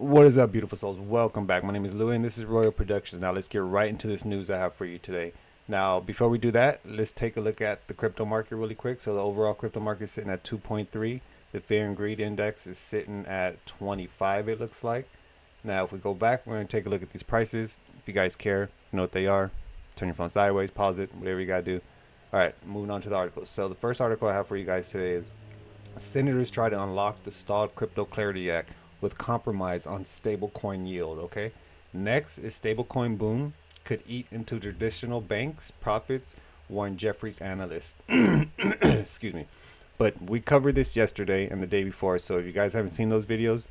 What is up, beautiful souls? Welcome back. My name is Louie, and this is Royal Productions. Now, let's get right into this news I have for you today. Now, before we do that, let's take a look at the crypto market really quick. So, the overall crypto market is sitting at 2.3. The Fear and Greed Index is sitting at 25, it looks like. Now, if we go back, we're going to take a look at these prices. If you guys care, you know what they are. Turn your phone sideways, pause it, whatever you got to do. All right, moving on to the articles. So, the first article I have for you guys today is Senators try to unlock the stalled Crypto Clarity Act with compromise on stablecoin yield. Okay. Next is stablecoin boom could eat into traditional banks' profits, warned Jeffries analyst. Excuse me. But we covered this yesterday and the day before. So if you guys haven't seen those videos,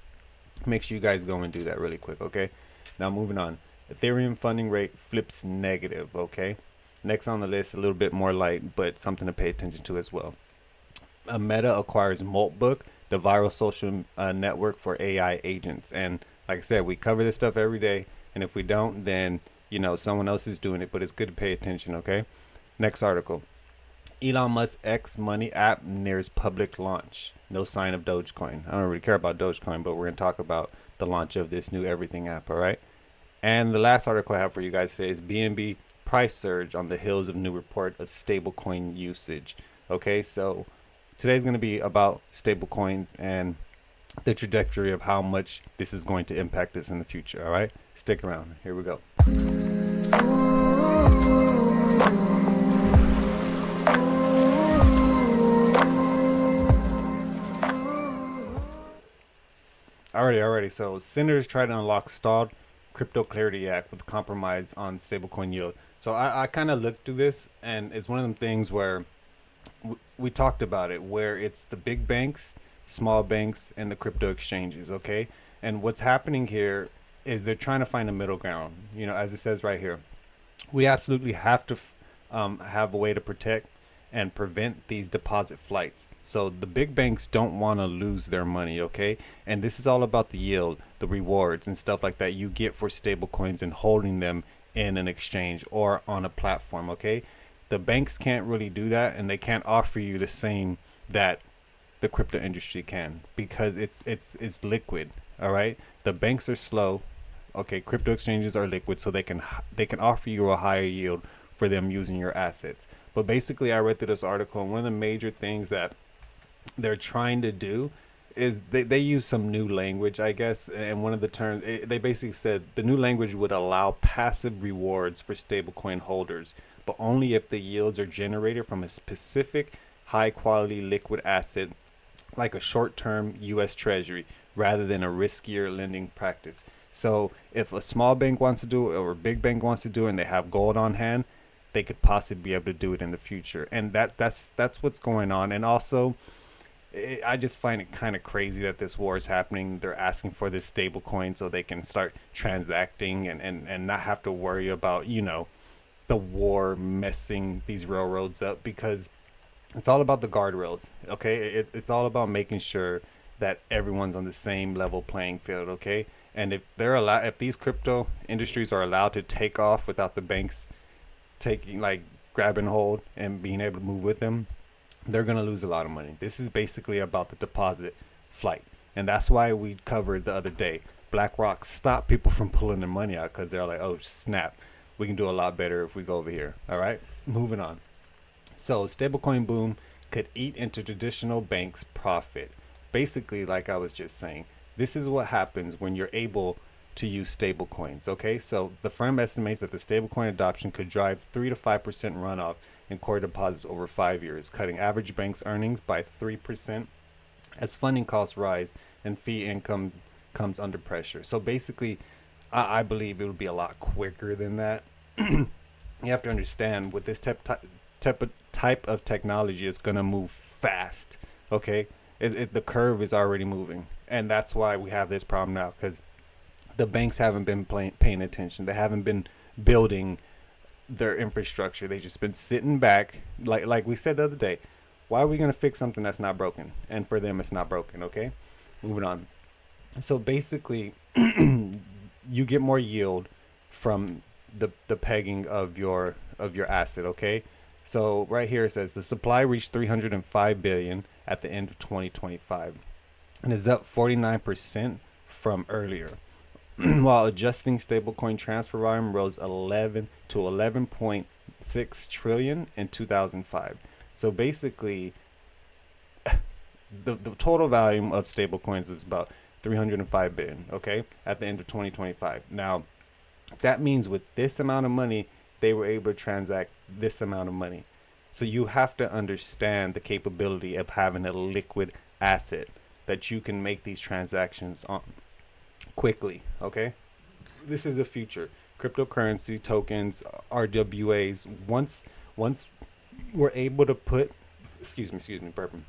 make sure you guys go and do that really quick. Okay. Now moving on. Ethereum funding rate flips negative. Okay. Next on the list, a little bit more light, but something to pay attention to as well. Meta acquires Moltbook, the viral social network for AI agents. And like I said, we cover this stuff every day. And if we don't, then, someone else is doing it. But it's good to pay attention, okay? Next article. Elon Musk's X Money app nears public launch. No sign of Dogecoin. I don't really care about Dogecoin, but we're going to talk about the launch of this new everything app, all right? And the last article I have for you guys today is BNB price surge on the heels of new report of stablecoin usage. Okay, so today's going to be about stablecoins and the trajectory of how much this is going to impact us in the future. All right, stick around. Here we go. Alrighty. So senators try to unlock stalled Crypto Clarity Act with compromise on stablecoin yield. So I kind of looked through this, and it's one of them things where we talked about it, where it's the big banks, small banks, and the crypto exchanges. Okay, and what's happening here is they're trying to find a middle ground. As it says right here, we absolutely have to have a way to protect and prevent these deposit flights. So the big banks don't want to lose their money, okay? And this is all about the yield, the rewards, and stuff like that you get for stable coins and holding them in an exchange or on a platform, okay? The banks can't really do that, and they can't offer you the same that the crypto industry can, because it's liquid. All right, the banks are slow. Okay, crypto exchanges are liquid, so they can offer you a higher yield for them using your assets. But basically, I read through this article, and one of the major things that they're trying to do is they use some new language, I guess. And one of the terms, they basically said the new language would allow passive rewards for stablecoin holders, but only if the yields are generated from a specific high quality liquid asset like a short-term US Treasury rather than a riskier lending practice. So if a small bank wants to do it or a big bank wants to do it and they have gold on hand, they could possibly be able to do it in the future. And that's what's going on. And also, I just find it kind of crazy that this war is happening. They're asking for this stable coin so they can start transacting and not have to worry about, the war messing these railroads up, because it's all about the guardrails. Okay, it's all about making sure that everyone's on the same level playing field. Okay, and if these crypto industries are allowed to take off without the banks taking, like, grabbing hold and being able to move with them, they're gonna lose a lot of money. This is basically about the deposit flight, and that's why we covered the other day. BlackRock stopped people from pulling their money out because they're like, oh snap, we can do a lot better if we go over here. All right, moving on. So stablecoin boom could eat into traditional banks' profit. Basically, like I was just saying, this is what happens when you're able to use stablecoins. Okay, so the firm estimates that the stablecoin adoption could drive 3 to 5% runoff in core deposits over 5 years, cutting average banks' earnings by 3% as funding costs rise and fee income comes under pressure. So basically, I believe it would be a lot quicker than that. You have to understand, with this type of technology, is going to move fast. Okay, the curve is already moving, and that's why we have this problem now, because the banks haven't been paying attention. They haven't been building their infrastructure. They just been sitting back, like we said the other day. Why are we going to fix something that's not broken? And for them, it's not broken. Okay, moving on. So basically, you get more yield from the pegging of your asset. Okay, so right here it says the supply reached 305 billion at the end of 2025 and is up 49% from earlier, while adjusting stablecoin transfer volume rose 11 to 11.6 trillion in 2005. So basically, the total volume of stablecoins was about 305 billion. Okay, at the end of 2025. Now, that means with this amount of money, they were able to transact this amount of money. So you have to understand the capability of having a liquid asset that you can make these transactions on quickly. Okay, this is the future. Cryptocurrency tokens, RWAs. Once we're able to put, excuse me, burping.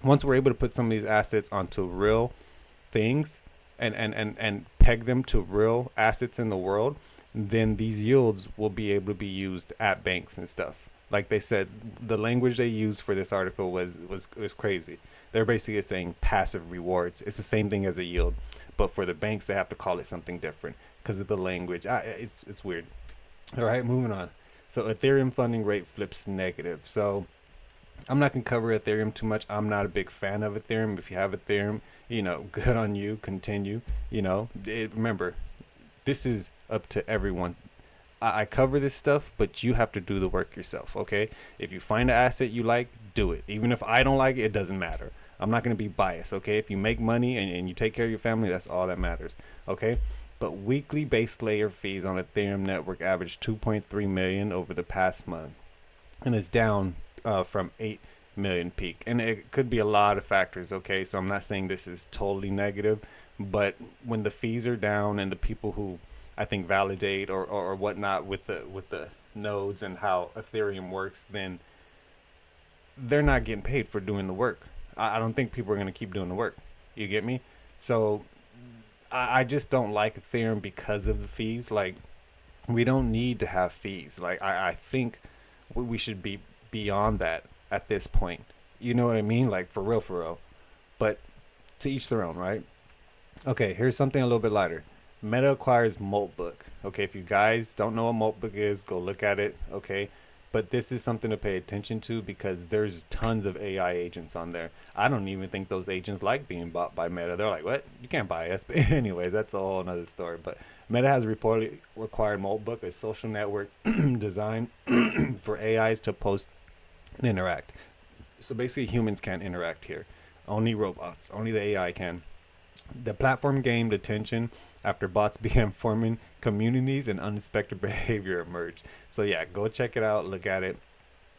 Once we're able to put some of these assets onto real things and peg them to real assets in the world, then these yields will be able to be used at banks and stuff. Like they said, the language they used for this article was crazy. They're basically saying passive rewards. It's the same thing as a yield, but for the banks they have to call it something different because of the language. It's weird. All right, moving on. So Ethereum funding rate flips negative. So I'm not gonna cover Ethereum too much. I'm not a big fan of Ethereum. If you have Ethereum, good on you. Continue. Remember, this is up to everyone. I cover this stuff, but you have to do the work yourself. Okay? If you find an asset you like, do it. Even if I don't like it, it doesn't matter. I'm not gonna be biased. Okay? If you make money and you take care of your family, that's all that matters. Okay? But weekly base layer fees on Ethereum network averaged 2.3 million over the past month, and it's down from 8 million peak. And it could be a lot of factors. Okay, so I'm not saying this is totally negative, but when the fees are down and the people who I think validate or whatnot with the nodes and how Ethereum works, then they're not getting paid for doing the work. I don't think people are going to keep doing the work. You get me? So I just don't like Ethereum because of the fees. Like, we don't need to have fees. Like, I think we should be beyond that at this point. You know what I mean? Like, for real. But to each their own, right? Okay, here's something a little bit lighter. Meta acquires Moltbook. Okay, if you guys don't know what Moltbook is, go look at it. Okay, but this is something to pay attention to because there's tons of AI agents on there. I don't even think those agents like being bought by Meta. They're like, what? You can't buy us. But anyway, that's a whole another story. But Meta has reportedly acquired Moltbook, a social network designed for AIs to post and interact. So basically, humans can't interact here. Only robots. Only the AI can. The platform gained attention after bots began forming communities and unexpected behavior emerged. So yeah, go check it out. Look at it.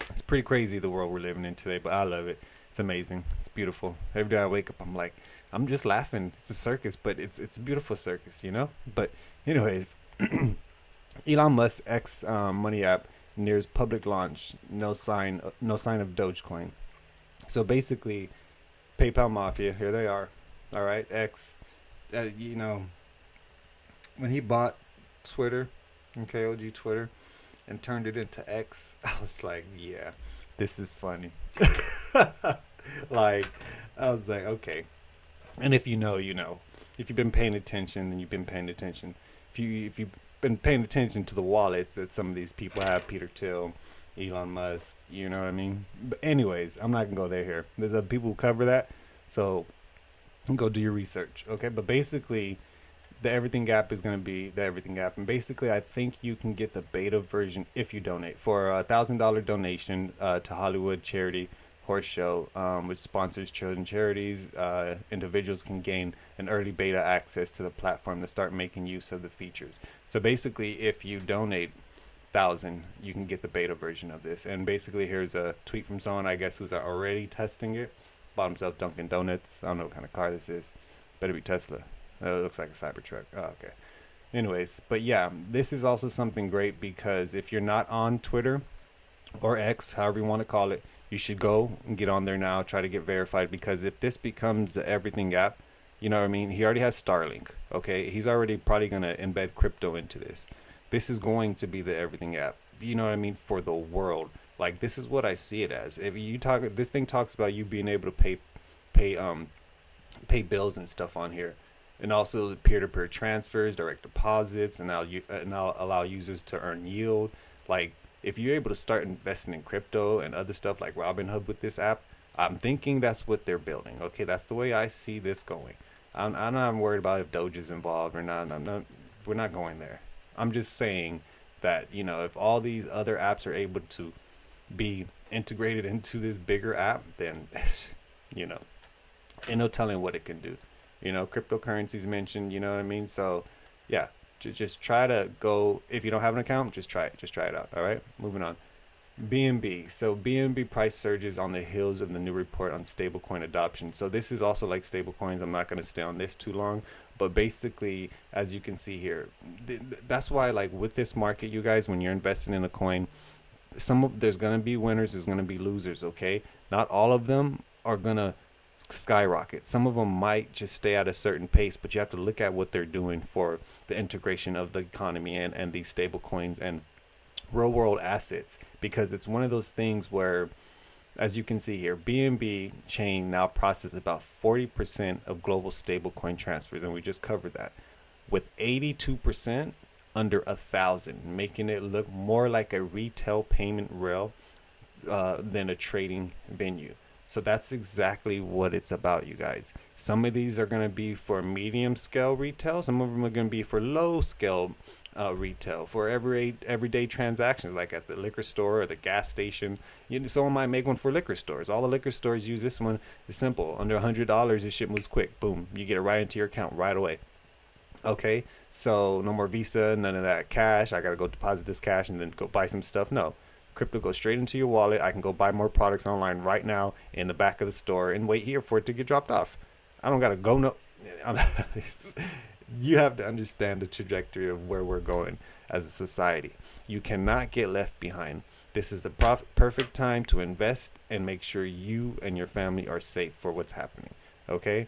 It's pretty crazy the world we're living in today, but I love it. It's amazing. It's beautiful. Every day I wake up, I'm just laughing. It's a circus, but it's a beautiful circus, But anyways, Elon Musk's X money app nears public launch. No sign of Dogecoin. So basically, PayPal Mafia, here they are. All right, X. When he bought Twitter, okay, OG Twitter, and turned it into X, I was like, yeah, this is funny. Like, I was like, okay. And if you know, you know. If you've been paying attention, then you've been paying attention. If you've been paying attention to the wallets that some of these people have, Peter Thiel, Elon Musk, you know what I mean? But anyways, I'm not gonna go there here. There's other people who cover that, so go do your research, okay? But basically, the Everything Gap is going to be the Everything Gap, and basically I think you can get the beta version if you donate. For a $1,000 donation to Hollywood charity Horse Show, which sponsors children charities, individuals can gain an early beta access to the platform to start making use of the features. So basically, if you donate 1,000, you can get the beta version of this. And basically, here's a tweet from someone, I guess, who's already testing it. Bought himself Dunkin' Donuts. I don't know what kind of car this is. Better be Tesla. It looks like a Cybertruck. Oh, okay. Anyways, but yeah, this is also something great because if you're not on Twitter or X, however you want to call it, you should go and get on there now. Try to get verified, because if this becomes the Everything app, you know what I mean? He already has Starlink. Okay, he's already probably gonna embed crypto into this. This is going to be the Everything app. You know what I mean? For the world. Like, this is what I see it as. If you talk, this thing talks about you being able to pay bills and stuff on here, and also the peer-to-peer transfers, direct deposits, and I'll allow users to earn yield. Like, if you're able to start investing in crypto and other stuff like Robinhood with this app, I'm thinking that's what they're building. Okay, that's the way I see this going. I'm not worried about if Doge is involved or not. I'm not. We're not going there. I'm just saying that, if all these other apps are able to be integrated into this bigger app, then you know, ain't no telling what it can do. Cryptocurrencies mentioned. You know what I mean? So, yeah, just try to go. If you don't have an account, just try it. Just try it out. All right. Moving on. BNB. So BNB price surges on the heels of the new report on stablecoin adoption. So this is also like stablecoins. I'm not going to stay on this too long, but basically, as you can see here, that's why, like, with this market, you guys, when you're investing in a coin, there's going to be winners, there's going to be losers. Okay, not all of them are going to skyrocket. Some of them might just stay at a certain pace, but you have to look at what they're doing for the integration of the economy and these stable coins and real world assets, because it's one of those things where, as you can see here, BNB chain now processes about 40% of global stablecoin transfers, and we just covered that, with 82% under 1,000, making it look more like a retail payment rail than a trading venue. So that's exactly what it's about, you guys. Some of these are going to be for medium scale retail. Some of them are going to be for low scale retail, for everyday transactions, like at the liquor store or the gas station. Someone might make one for liquor stores. All the liquor stores use this one. It's simple. Under $100, this shit moves quick. Boom, you get it right into your account right away. Okay, so no more Visa, none of that cash. I gotta go deposit this cash and then go buy some stuff. No, crypto goes straight into your wallet. I can go buy more products online right now in the back of the store and wait here for it to get dropped off. I don't gotta go no. You have to understand the trajectory of where we're going as a society. You cannot get left behind. This is the perfect time to invest and make sure you and your family are safe for what's happening. Okay,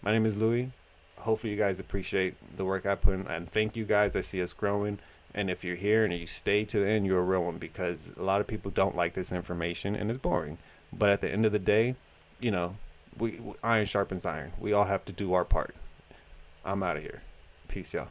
my name is Louis. Hopefully you guys appreciate the work I put in, and thank you guys. I see us growing, and if you're here and you stay to the end, you're a real one, because a lot of people don't like this information and it's boring. But at the end of the day, we iron sharpens iron. We all have to do our part. I'm out of here. Peace, y'all.